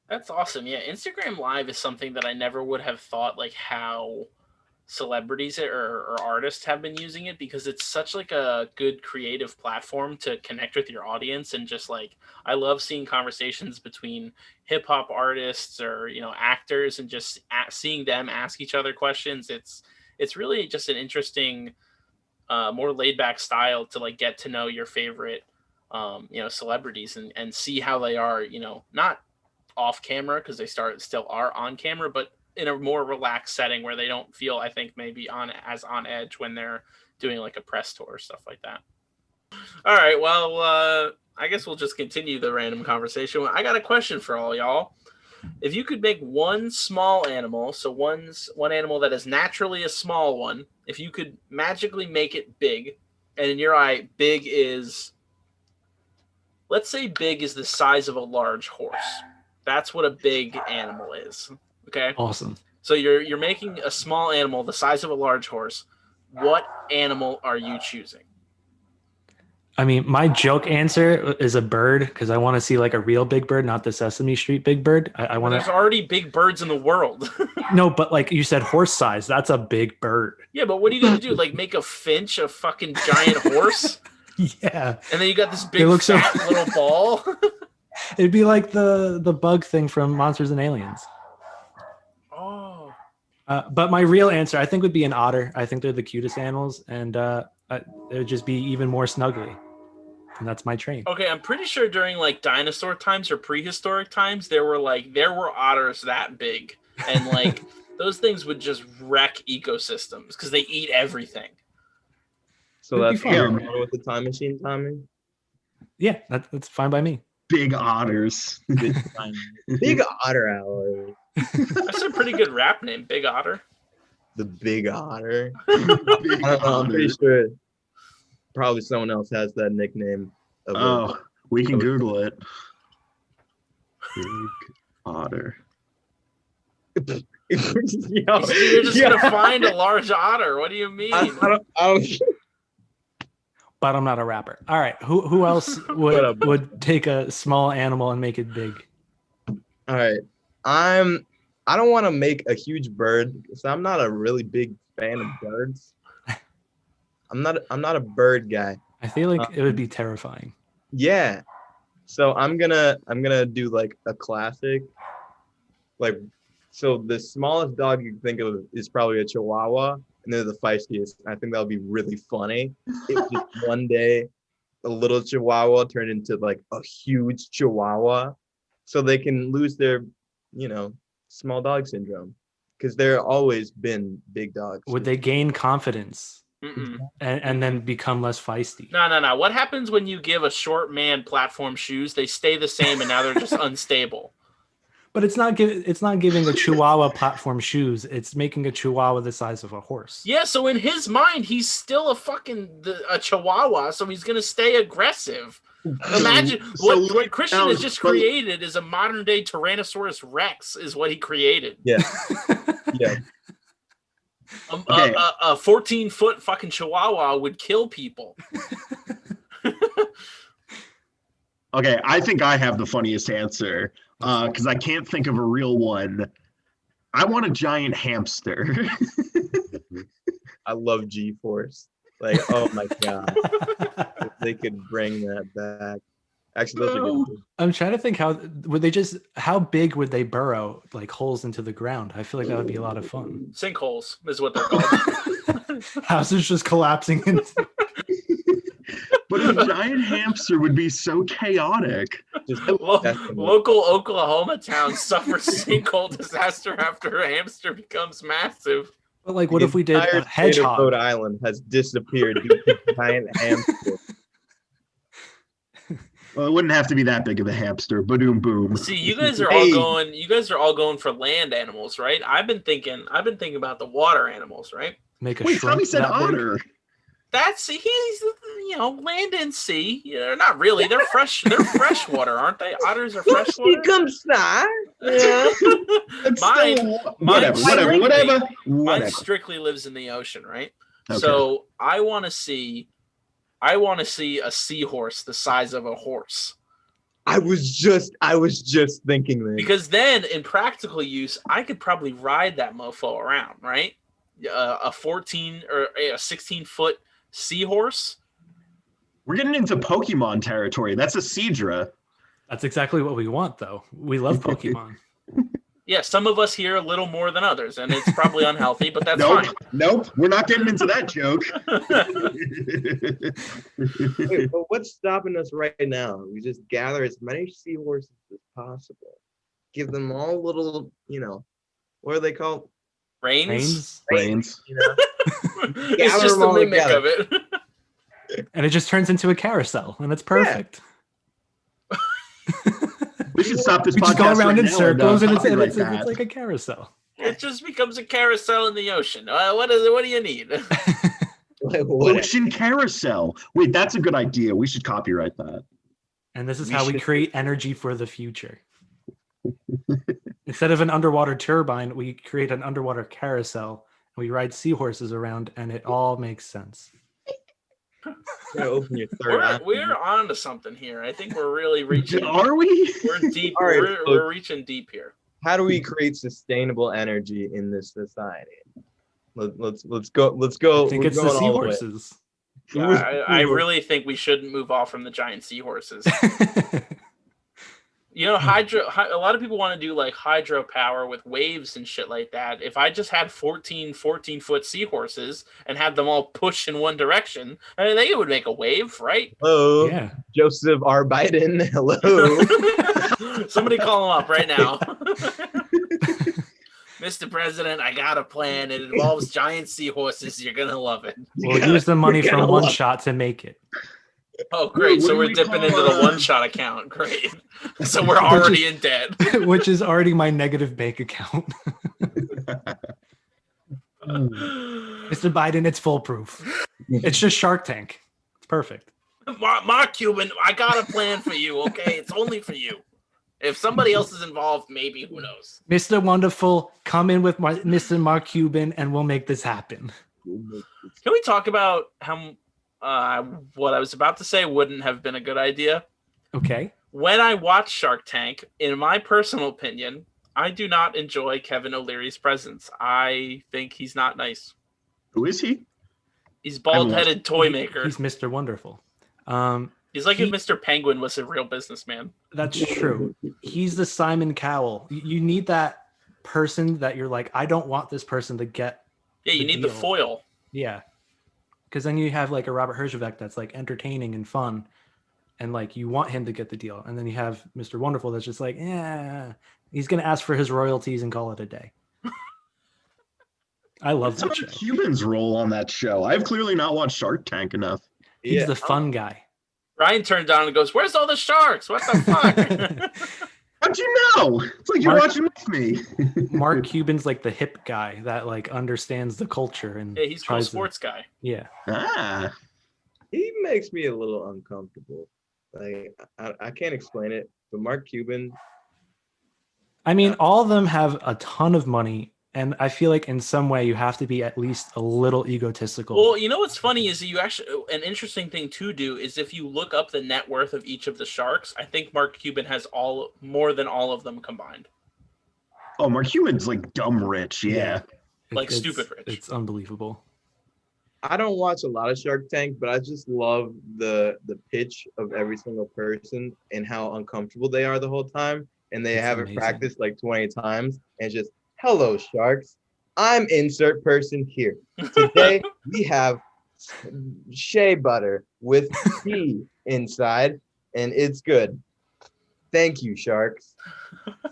S1: That's awesome. Yeah, Instagram Live is something that I never would have thought how celebrities or artists have been using it, because it's such a good creative platform to connect with your audience. And just I love seeing conversations between hip hop artists or actors, and just seeing them ask each other questions. It's really just an interesting, more laid back style to get to know your favorite celebrities and see how they are, not off camera, because they still are on camera, but in a more relaxed setting where they don't feel, I think, maybe on edge when they're doing a press tour or stuff like that. All right, well, I guess we'll just continue the random conversation. I got a question for all y'all. If you could make one small animal, so one animal that is naturally a small one, if you could magically make it big, and in your eye, big is, let's say big is the size of a large horse. That's what a big animal is. Okay.
S3: Awesome.
S1: So you're making a small animal the size of a large horse. What animal are you choosing?
S3: I mean, my joke answer is a bird because I want to see like a real big bird, not the Sesame Street big bird. I want
S1: There's
S3: to.
S1: already big birds in the world.
S3: No, but like you said, horse size. That's a big bird.
S1: Yeah, but what are you gonna do? Like make a finch a fucking giant horse?
S3: Yeah.
S1: And then you got this big
S3: look so-
S1: fat little ball.
S3: It'd be like the bug thing from Monsters and Aliens.
S1: Oh.
S3: But my real answer, I think, would be an otter. I think they're the cutest animals, and it would just be even more snuggly. And that's my train.
S1: Okay, I'm pretty sure during like dinosaur times or prehistoric times, there were otters that big, and like those things would just wreck ecosystems because they eat everything.
S2: So
S3: It'd be
S2: that's
S3: fun.
S2: your model with the time machine, Tommy.
S3: Yeah, that's fine by me.
S4: Big otters.
S2: Big Otter Hour.
S1: That's a pretty good rap name, Big Otter.
S2: The Big Otter.
S4: Big
S2: I don't know. I'm pretty
S4: otters.
S2: sure probably someone else has that nickname.
S4: Oh, we can Google it. Big otter.
S2: Yo,
S1: You're just gonna find a large otter. What do you mean?
S2: I don't.
S3: But I'm not a rapper. All right, who else would take a small animal and make it big?
S2: All right, I don't want to make a huge bird because I'm not a really big fan of birds. I'm not a bird guy.
S3: I feel like it would be terrifying.
S2: Yeah, so I'm gonna do like a classic, like so the smallest dog you can think of is probably a Chihuahua, and they're the feistiest. I think that would be really funny if just one day a little Chihuahua turned into like a huge Chihuahua, so they can lose their, small dog syndrome, because they're always been big dogs.
S3: Would they gain confidence and then become less feisty?
S1: No. What happens when you give a short man platform shoes? They stay the same, and now they're just unstable.
S3: But it's not giving a Chihuahua platform shoes. It's making a Chihuahua the size of a horse.
S1: Yeah, so in his mind, he's still a Chihuahua, so he's gonna stay aggressive. Imagine what Christian has just created is a modern day Tyrannosaurus Rex, is what he created.
S2: Yeah. Yeah.
S4: Okay.
S1: A 14-foot fucking Chihuahua would kill people.
S4: Okay, I think I have the funniest answer because I can't think of a real one. I want a giant hamster.
S2: I love G-Force. Like, oh my god, if they could bring that back. Actually, those are good.
S3: I'm trying to think how big would they burrow, like holes into the ground? I feel like that would be a lot of fun.
S1: Sinkholes is what they're called.
S3: Houses just collapsing into.
S4: But a giant hamster would be so chaotic.
S2: Just
S1: Local Oklahoma town suffers sinkhole disaster after a hamster becomes massive.
S3: But like, what if we did a
S2: entire state of
S3: hedgehog?
S2: Rhode Island has disappeared due to giant hamster.
S4: Well, it wouldn't have to be that big of a hamster. Boom, boom.
S1: See, you guys are all going for land animals, right? I've been thinking about the water animals, right?
S3: Make a
S4: Wait,
S3: shrimp
S4: Tommy said
S3: that big?
S4: otter.
S1: That's he's land and sea. Yeah, not really. They're fresh. They're freshwater, aren't they? Otters are freshwater.
S2: Yeah.
S4: Whatever.
S1: Mine strictly lives in the ocean, right?
S4: Okay.
S1: So I want to see a seahorse the size of a horse.
S2: I was just thinking that.
S1: Because then, in practical use, I could probably ride that mofo around, right? A 14 or a 16-foot seahorse.
S4: We're getting into Pokemon territory. That's a Seadra.
S3: That's exactly what we want, though. We love Pokemon.
S1: Yeah, some of us here a little more than others, and it's probably unhealthy, but that's
S4: Nope. We're not getting into that joke.
S2: Wait, but what's stopping us right now? We just gather as many seahorses as possible. Give them all little, what are they called?
S1: Reins.
S4: Brains.
S1: It's just the mimic of it.
S3: And it just turns into a carousel, and it's perfect.
S4: We should stop this
S3: We
S4: podcast
S3: just go around
S4: right
S3: in
S4: now
S3: circles, and
S4: copyright
S3: it's
S4: that.
S3: like a carousel.
S1: It just becomes a carousel in the ocean. What do you need?
S4: Ocean carousel. Wait, that's a good idea. We should copyright that.
S3: And this is
S2: We
S3: how we
S2: should-
S3: create energy for the future. Instead of an underwater turbine, we create an underwater carousel and we ride seahorses around, and it all makes sense.
S2: Open your third eye.
S1: We're on to something here. I think we're really reaching.
S4: Are we?
S1: We're deep.
S2: All right,
S1: We're reaching deep here.
S2: How do we create sustainable energy in this society? Let's go.
S3: I think it's the seahorses.
S1: I really think we shouldn't move off from the giant seahorses. You know, a lot of people want to do like hydropower with waves and shit like that. If I just had 14-foot seahorses and had them all push in one direction, I think it would make a wave, right?
S2: Hello,
S3: Yeah.
S2: Joseph R. Biden. Hello.
S1: Somebody call him up right now. Mr. President, I got a plan. It involves giant seahorses. You're gonna love it.
S3: We'll use the money from One Shot to make it.
S1: Oh, great. So we're dipping into the One Shot account. Great. So we're already in debt.
S3: Which is already my negative bank account. Mr. Biden, it's foolproof. It's just Shark Tank. It's perfect.
S1: Mark Cuban, I got a plan for you, okay? It's only for you. If somebody else is involved, maybe, who knows?
S3: Mr. Wonderful, come in with Mr. Mark Cuban and we'll make this happen.
S1: Can we talk about how what I was about to say wouldn't have been a good idea?
S3: Okay.
S1: When I watch Shark Tank, in my personal opinion, I do not enjoy Kevin O'Leary's presence. I think he's not nice.
S4: Who is he?
S1: He's bald-headed toy maker.
S3: He's Mr. Wonderful.
S1: He's like if Mr. Penguin was a real businessman.
S3: That's true. He's the Simon Cowell. You need that person that you're like, I don't want this person to get.
S1: Yeah, you need the foil.
S3: Yeah. Because then you have like a Robert Herjavec that's like entertaining and fun. And like you want him to get the deal. And then you have Mr. Wonderful that's just like, yeah, he's going to ask for his royalties and call it a day. I love that show.
S4: Cuban's role on that show. I've clearly not watched Shark Tank enough.
S3: He's the fun guy.
S1: Ryan turned down and goes, "Where's all the sharks? What the fuck?"
S4: How'd you know? It's like you're watching with me.
S3: Mark Cuban's like the hip guy that like understands the culture and
S1: yeah, he's a sports guy.
S3: Yeah.
S4: Ah.
S2: He makes me a little uncomfortable. Like I can't explain it, but Mark Cuban.
S3: I mean, all of them have a ton of money. And I feel like in some way you have to be at least a little egotistical.
S1: Well, you know what's funny is you actually an interesting thing to do is if you look up the net worth of each of the sharks, I think Mark Cuban has more than all of them combined.
S4: Oh, Mark Cuban's like dumb rich, yeah.
S1: Like stupid rich.
S3: It's unbelievable.
S2: I don't watch a lot of Shark Tank, but I just love the pitch of every single person and how uncomfortable they are the whole time. And they haven't practiced like 20 times and just, hello, sharks. I'm insert person here. Today, we have shea butter with tea inside, and it's good. Thank you, sharks.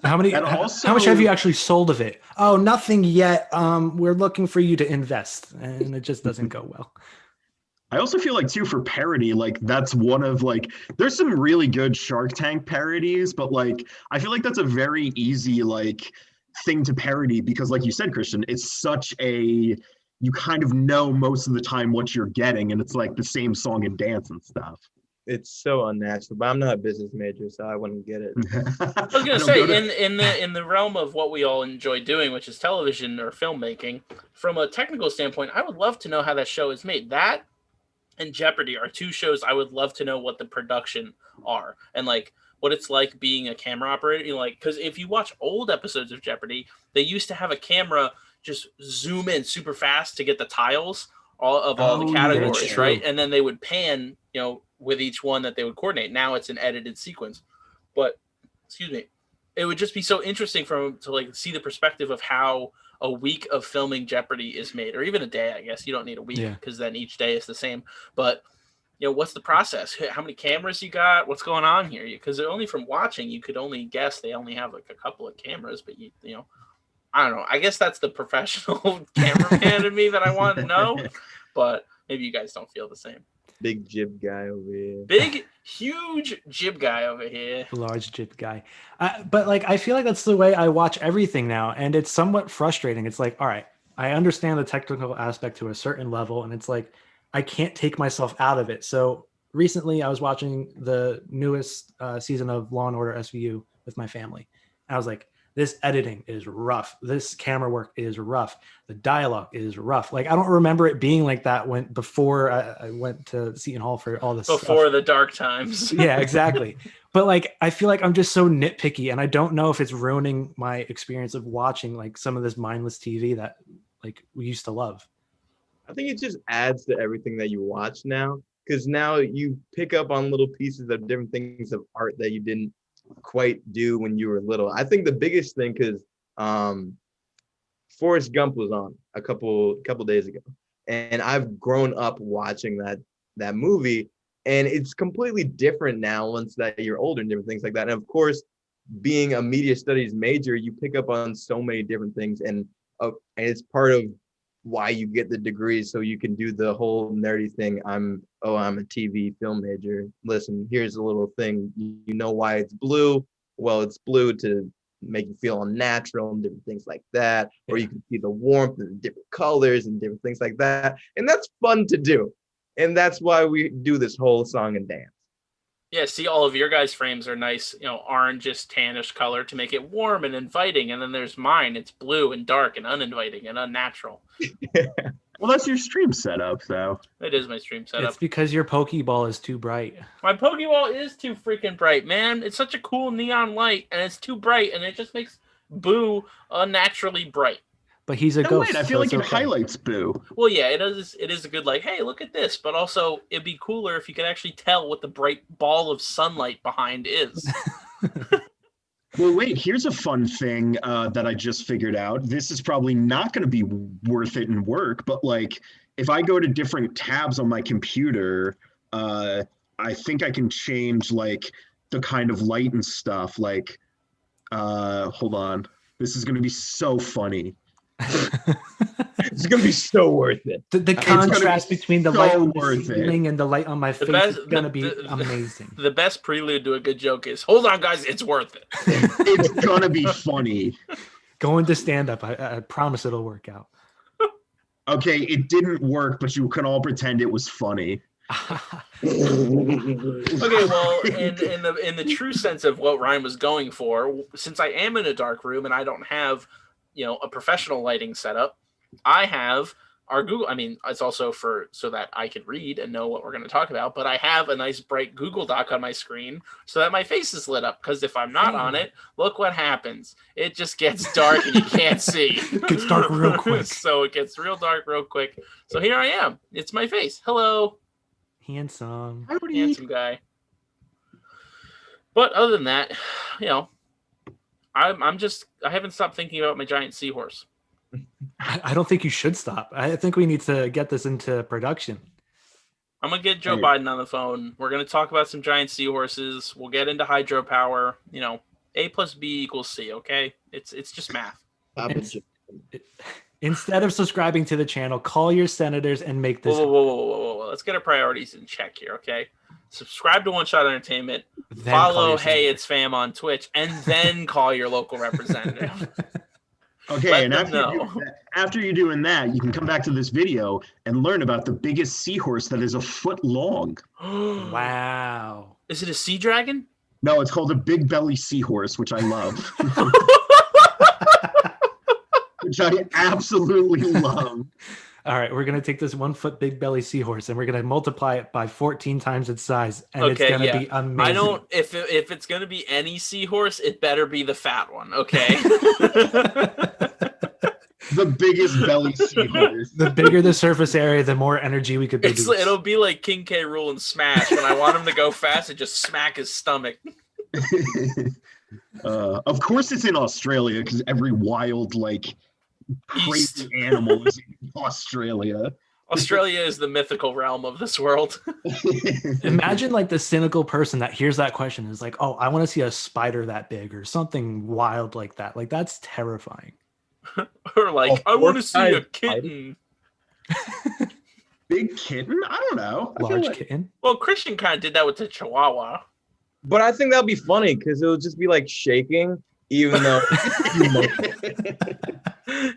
S3: How much have you actually sold of it? Oh, nothing yet. We're looking for you to invest, and it just doesn't go well.
S4: I also feel like, too, for parody, like, that's one of, like, there's some really good Shark Tank parodies, but, like, I feel like that's a very easy, like, thing to parody because, like you said, Christian, it's such a, you kind of know most of the time what you're getting, and it's, like, the same song and dance and stuff.
S2: It's so unnatural, but I'm not a business major, so I wouldn't get it.
S1: I was gonna say, in the realm of what we all enjoy doing, which is television or filmmaking, from a technical standpoint, I would love to know how that show is made. That and Jeopardy are two shows I would love to know what the production are and like what it's like being a camera operator. You know, like, because if you watch old episodes of Jeopardy, they used to have a camera just zoom in super fast to get the tiles all the categories, right? And then they would pan, you know, with each one that they would coordinate. Now it's an edited sequence, but excuse me, it would just be so interesting to like see the perspective of how a week of filming Jeopardy is made, or even a day. I guess you don't need a week because then each day is the same. But you know, what's the process? How many cameras you got? What's going on here? Because only from watching, you could only guess they only have like a couple of cameras. But you know, I don't know. I guess that's the professional cameraman in me that I want to know. But maybe you guys don't feel the same.
S2: Big jib guy over here.
S1: Big, huge jib guy over here.
S3: Large jib guy. But like, I feel like that's the way I watch everything now. And it's somewhat frustrating. It's like, all right, I understand the technical aspect to a certain level. And it's like, I can't take myself out of it. So recently I was watching the newest season of Law and Order SVU with my family. And I was like, this editing is rough. This camera work is rough. The dialogue is rough. Like, I don't remember it being like that before I went to Seton Hall for all this
S1: Before
S3: stuff.
S1: the dark times.
S3: Yeah, exactly. But like, I feel like I'm just so nitpicky, and I don't know if it's ruining my experience of watching like some of this mindless TV that like we used to love.
S2: I think it just adds to everything that you watch now, because now you pick up on little pieces of different things of art that you didn't quite do when you were little. I think the biggest thing, because Forrest Gump was on a couple days ago, and I've grown up watching that movie, and it's completely different now once that you're older and different things like that. And of course, being a media studies major, you pick up on so many different things, and it's part of why you get the degrees, so you can do the whole nerdy thing. I'm a TV film major. Listen, here's a little thing. You know why it's blue? Well, it's blue to make you feel unnatural and different things like that. Or you can see the warmth and different colors and different things like that. And that's fun to do. And that's why we do this whole song and dance.
S1: Yeah, see, all of your guys' frames are nice, orangish, tannish color to make it warm and inviting. And then there's mine. It's blue and dark and uninviting and unnatural.
S4: Well, that's your stream setup, though.
S1: It is my stream setup.
S3: It's because your Pokeball is too bright.
S1: My Pokeball is too freaking bright, man. It's such a cool neon light, and it's too bright, and it just makes Boo unnaturally bright.
S3: But he's a
S4: No,
S3: ghost.
S4: wait, I feel like it highlights Boo.
S1: Well, yeah, it is. It is a good, like, hey, look at this. But also, it'd be cooler if you could actually tell what the bright ball of sunlight behind is.
S4: Well, wait, here's a fun thing that I just figured out. This is probably not going to be worth it in work, but like if I go to different tabs on my computer, I think I can change like the kind of light and stuff. Like, hold on. This is going to be so funny.
S2: It's gonna be so worth it.
S3: The contrast between the light on
S4: worth
S3: the ceiling and the light on my face is gonna be amazing.
S1: The best prelude to a good joke is, hold on, guys, it's worth it.
S4: It's gonna be funny.
S3: Go into stand-up. I promise it'll work out.
S4: Okay, it didn't work, but you can all pretend it was funny.
S1: Okay, well, in the true sense of what Ryan was going for, since I am in a dark room and I don't have a professional lighting setup, I have our Google. I mean, it's also so that I can read and know what we're going to talk about, but I have a nice bright Google Doc on my screen so that my face is lit up, because if I'm not on it, look what happens. It just gets dark and you can't see.
S3: It gets dark real quick.
S1: So it gets real dark real quick. So here I am. It's my face. Hello.
S3: Handsome.
S1: Handsome guy. But other than that, I haven't stopped thinking about my giant seahorse.
S3: I don't think you should stop. I think we need to get this into production.
S1: I'm going to get Joe Biden on the phone. We're going to talk about some giant seahorses. We'll get into hydropower. A plus B equals C, okay? It's just math.
S3: Instead of subscribing to the channel, call your senators and make this.
S1: Whoa. Let's get our priorities in check here, okay? Subscribe to One Shot Entertainment.
S3: Then
S1: follow Heyitzfam on Twitch, and then call your local representative.
S4: Okay, and after you're doing that, you can come back to this video and learn about the biggest seahorse that is a foot long.
S3: Wow.
S1: Is it a sea dragon?
S4: No, it's called a big belly seahorse, which I love. Which I absolutely love.
S3: All right, we're going to take this 1 foot big belly seahorse and we're going to multiply it by 14 times its size. And it's going to be amazing.
S1: If it's going to be any seahorse, it better be the fat one, okay?
S4: The biggest belly seahorse.
S3: The bigger the surface area, the more energy we could produce.
S1: It'll be like King K. Rool in Smash. When I want him to go fast, and just smack his stomach.
S4: Of course it's in Australia, because every wild, crazy animal is in Australia.
S1: Australia is the mythical realm of this world.
S3: Imagine the cynical person that hears that question is like, oh, I want to see a spider that big or something wild like that. That's terrifying.
S1: Or I want to see a kitten.
S4: Big kitten? I don't know.
S3: Large kitten?
S1: Well, Christian kind of did that with the Chihuahua.
S2: But I think that'll be funny because it'll just be shaking, even though.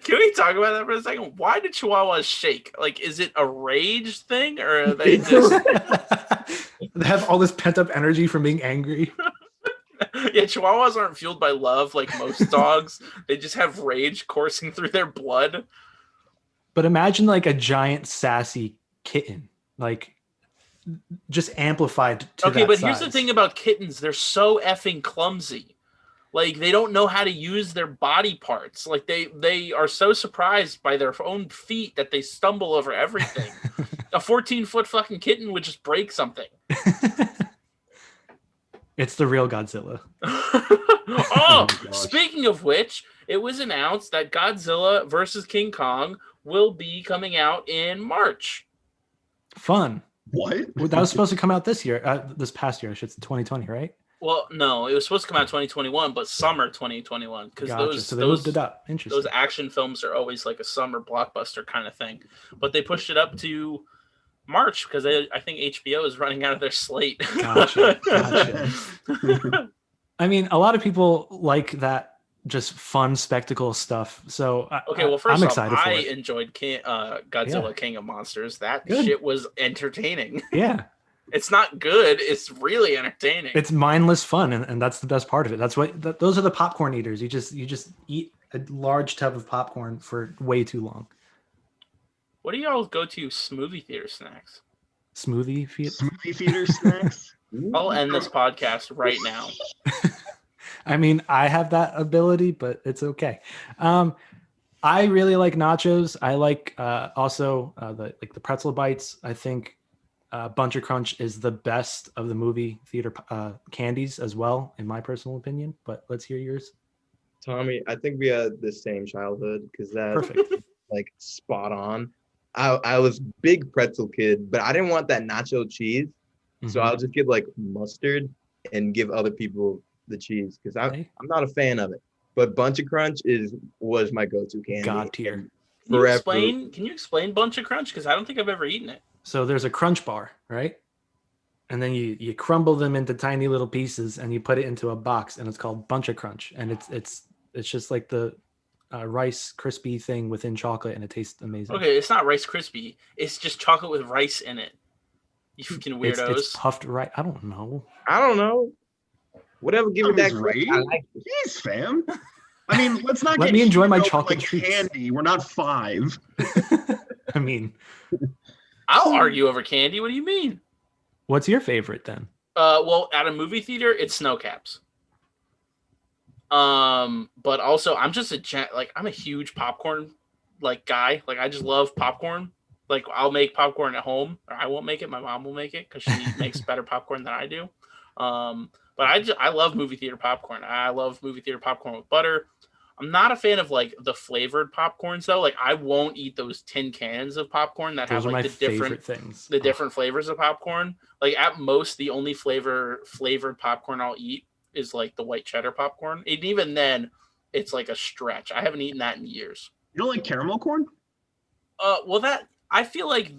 S1: Can we talk about that for a second? Why do Chihuahuas shake? Is it a rage thing, or are they just?
S3: They have all this pent up energy from being angry.
S1: Yeah, Chihuahuas aren't fueled by love like most dogs. They just have rage coursing through their blood.
S3: But imagine like a giant sassy kitten, like just amplified to
S1: Okay,
S3: that
S1: but
S3: size.
S1: here's the thing about kittens. They're so effing clumsy. Like, they don't know how to use their body parts. Like, they are so surprised by their own feet that they stumble over everything. A 14-foot fucking kitten would just break something.
S3: It's the real Godzilla.
S1: Oh,
S4: gosh.
S1: speaking of which, it was announced that Godzilla versus King Kong will be coming out in March.
S3: Fun.
S4: What?
S3: Well, that was supposed to come out this year, this past year. I should say 2020, right?
S1: Well, no, it was supposed to come out 2021, but summer 2021 because
S3: Gotcha. So they moved it up. Interesting.
S1: those action films are always like a summer blockbuster kind of thing, but they pushed it up to March because I think HBO is running out of their slate.
S3: Gotcha. I mean, a lot of people like that just fun spectacle stuff. So
S1: Okay, well, first
S3: I'm
S1: off,
S3: excited for
S1: I
S3: it.
S1: enjoyed Godzilla
S3: Yeah.
S1: King of Monsters. That
S3: Good.
S1: shit was entertaining.
S3: Yeah,
S1: It's not good. It's really entertaining.
S3: it's mindless fun, and that's the best part of it. That's what those are the popcorn eaters. You just eat a large tub of popcorn for way too long.
S1: What do y'all go to smoothie theater snacks?
S3: Smoothie feed.
S4: Smoothie feeder snacks?
S1: I'll end this podcast right now.
S3: I mean, I have that ability, but it's okay. I really like nachos. I like also the pretzel bites. I think Bunch of Crunch is the best of the movie theater candies as well, in my personal opinion. But let's hear yours.
S2: Tommy, I think we had the same childhood because that
S3: Perfect.
S2: like spot on. I was big pretzel kid, but I didn't want that nacho cheese, so
S3: Mhm.
S2: I'll just get like mustard and give other people the cheese because
S3: Okay.
S2: I'm not a fan of it. But Bunch of Crunch was my go-to candy.
S3: God tier.
S2: And
S1: Can
S2: forever.
S1: you explain Bunch of Crunch? Because I don't think I've ever eaten it.
S3: So there's a crunch bar, right? And then you crumble them into tiny little pieces and you put it into a box, and it's called Bunch of Crunch. And it's just like the Rice crispy thing within chocolate, and it tastes amazing.
S1: Okay, it's not Rice Krispie. It's just chocolate with rice in it. You freaking
S3: It's
S1: weirdos.
S3: puffed right. I don't know.
S2: I don't know. Whatever, give it that.
S4: Sounds right.
S2: I like it.
S4: Jeez, fam. I mean, let's not
S3: Let
S4: get
S3: me enjoy my
S4: over,
S3: chocolate
S4: like
S3: treats.
S4: candy. We're not 5.
S3: I mean,
S1: I'll argue over candy. What do you mean?
S3: what's your favorite then?
S1: Well, at a movie theater, it's snow caps. But also I'm just I'm a huge popcorn guy. Like, I just love popcorn. Like, I'll make popcorn at home, or I won't make it. My mom will make it because she makes better popcorn than I do. But I love movie theater popcorn. I love movie theater popcorn with butter. I'm not a fan of like the flavored popcorns though. Like, I won't eat those tin cans of popcorn that
S3: Those
S1: have
S3: are my
S1: like the
S3: favorite things.
S1: different flavors of popcorn. Like, at most, the only flavored popcorn I'll eat is like the white cheddar popcorn. And even then, it's like a stretch. I haven't eaten that in years.
S4: You don't like caramel corn?
S1: Well, that I feel like,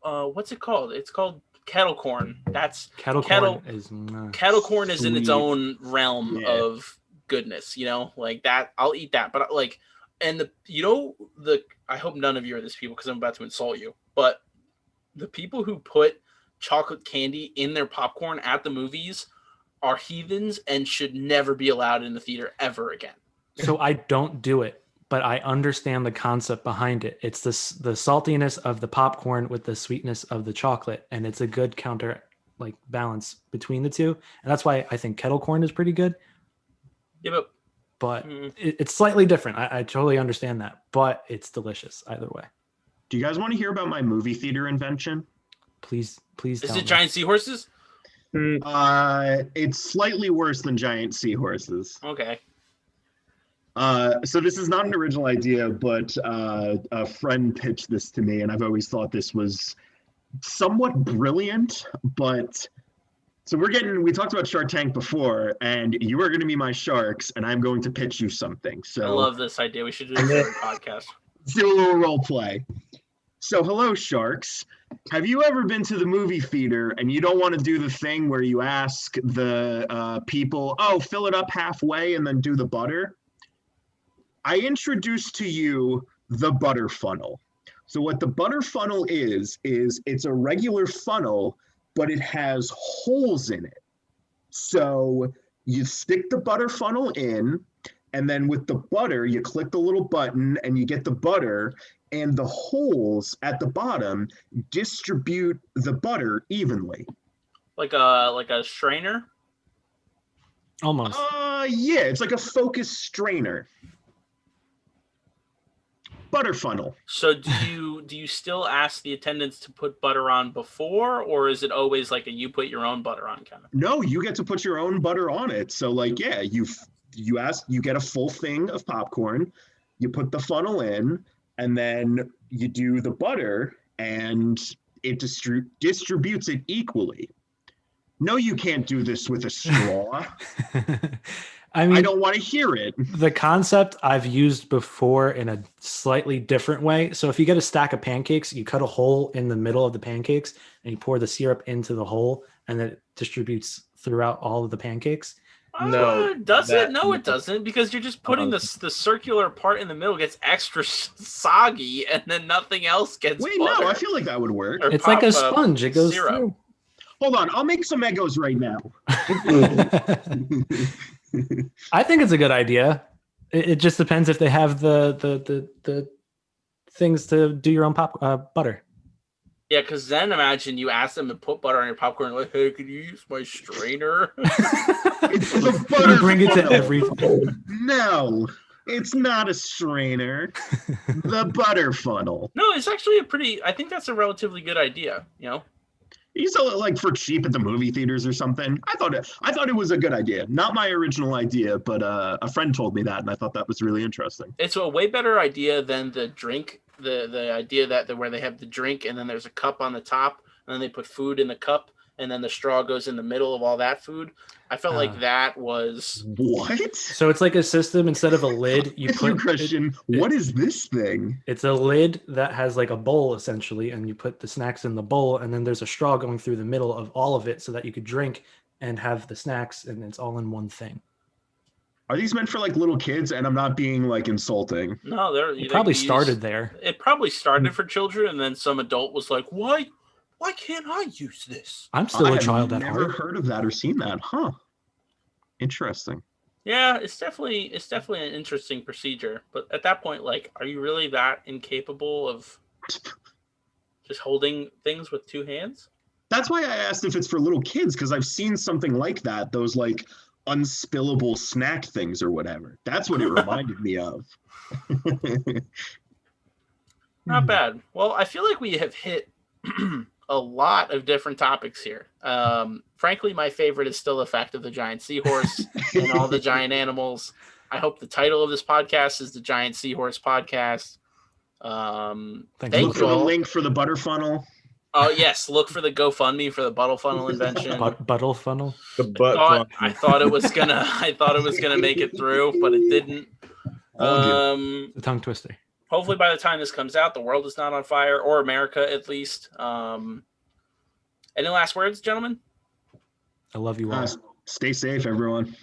S1: what's it called? It's called kettle corn. That's
S3: Kettle
S1: kettle-
S3: corn is
S1: kettle corn is in its
S3: sweet.
S1: own realm
S4: Yeah.
S1: of goodness, like that. I'll eat that, but like, and I hope none of you are this people because I'm about to insult you, but the people who put chocolate candy in their popcorn at the movies are heathens and should never be allowed in the theater ever again.
S3: So I don't do it, but I understand the concept behind it. It's the saltiness of the popcorn with the sweetness of the chocolate, and it's a good counter balance between the two. And that's why I think kettle corn is pretty good.
S1: Yeah,
S3: But
S1: Mm.
S3: it's slightly different. I totally understand that, but it's delicious either way.
S4: Do you guys want to hear about my movie theater invention?
S3: Please
S1: is
S3: tell
S1: it
S3: me.
S1: giant seahorses?
S4: It's slightly worse than giant seahorses.
S1: Okay.
S4: So this is not an original idea, but a friend pitched this to me, and I've always thought this was somewhat brilliant. But so we talked about Shark Tank before, and you are going to be my sharks, and I'm going to pitch you something. So
S1: I love this idea. We should do this for a podcast.
S4: let's do a little role play. So, hello, sharks. Have you ever been to the movie theater and you don't want to do the thing where you ask the people, oh, fill it up halfway and then do the butter? I introduce to you the butter funnel. So what the butter funnel is it's a regular funnel, but it has holes in it. So You stick the butter funnel in, and then with the butter, you click the little button and you get the butter, and the holes at the bottom distribute the butter evenly.
S1: Like a strainer.
S3: Almost.
S4: Yeah, it's like a focus strainer. Butter funnel.
S1: So do you still ask the attendants to put butter on before, or is it always like a you put your own butter on kind of?
S4: No, you get to put your own butter on it. So like, yeah, you get a full thing of popcorn, you put the funnel in, and then you do the butter, and it distributes it equally. No, you can't do this with a straw.
S3: I mean,
S4: I don't want to hear it.
S3: The concept I've used before in a slightly different way. So if you get a stack of pancakes, you cut a hole in the middle of the pancakes and you pour the syrup into the hole, and then it distributes throughout all of the pancakes.
S2: No,
S1: does it? No, it doesn't, because you're just putting the circular part in the middle gets extra soggy, and then nothing else gets.
S4: Wait,
S1: butter.
S4: no, I feel like that would work.
S1: Or
S3: It's like a sponge; it goes
S1: syrup.
S3: through.
S4: Hold on, I'll make some Eggos right now.
S3: I think it's a good idea. It just depends if they have the things to do your own butter.
S1: Yeah, because then imagine you ask them to put butter on your popcorn. Like, hey, can you use my strainer?
S4: It's the butter.
S3: You bring it to every.
S4: No, it's not a strainer. The butter funnel.
S1: No, it's actually I think that's a relatively good idea. You know.
S4: You sell it like for cheap at the movie theaters or something. I thought it was a good idea. Not my original idea, but a friend told me that, and I thought that was really interesting.
S1: It's a way better idea than the drink. The idea that where they have the drink and then there's a cup on the top, and then they put food in the cup, and then the straw goes in the middle of all that food. I felt like that was
S4: what?
S3: So it's like a system instead of a lid. You put
S4: Christian. What is this thing?
S3: It's a lid that has like a bowl essentially, and you put the snacks in the bowl, and then there's a straw going through the middle of all of it so that you could drink and have the snacks, and it's all in one thing.
S4: Are these meant for like little kids? And I'm not being like insulting.
S1: No,
S3: It probably started there.
S1: It probably started for children, and then some adult was like, "Why can't I use this?"
S3: I'm still a child at
S4: heart. I've never
S3: heart.
S4: heard of that or seen that. Huh. Interesting.
S1: Yeah, it's definitely an interesting procedure. But at that point, like, are you really that incapable of just holding things with two hands?
S4: That's why I asked if it's for little kids, because I've seen something like that. Those like unspillable snack things or whatever. That's what it reminded me of.
S1: Not bad. Well, I feel like we have hit a lot of different topics here. Frankly, my favorite is still the fact of the giant seahorse and all the giant animals. I hope the title of this podcast is the Giant Seahorse Podcast.
S3: Thank
S1: you.
S4: Look for the link for the butter funnel.
S1: Oh yes, look for the GoFundMe for the buttle funnel invention.
S3: Buttle funnel.
S2: The butt funnel.
S1: I thought it was gonna make it through, but it didn't.
S3: The tongue twister.
S1: Hopefully by the time this comes out, the world is not on fire, or America at least. Any last words, gentlemen?
S3: I love you all.
S4: Stay safe, everyone.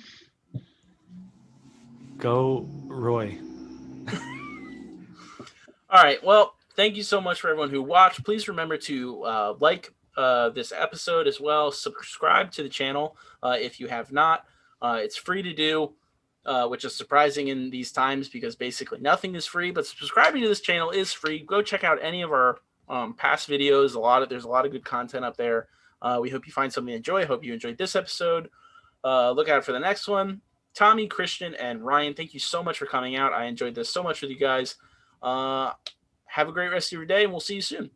S3: Go Roy.
S1: All right. Well, thank you so much for everyone who watched. Please remember to like this episode as well. Subscribe to the channel if you have not. It's free to do, which is surprising in these times because basically nothing is free. But subscribing to this channel is free. Go check out any of our past videos. There's a lot of good content up there. We hope you find something to enjoy. Hope you enjoyed this episode. Look out for the next one. Tommy, Christian, and Ryan, thank you so much for coming out. I enjoyed this so much with you guys. Have a great rest of your day, and we'll see you soon.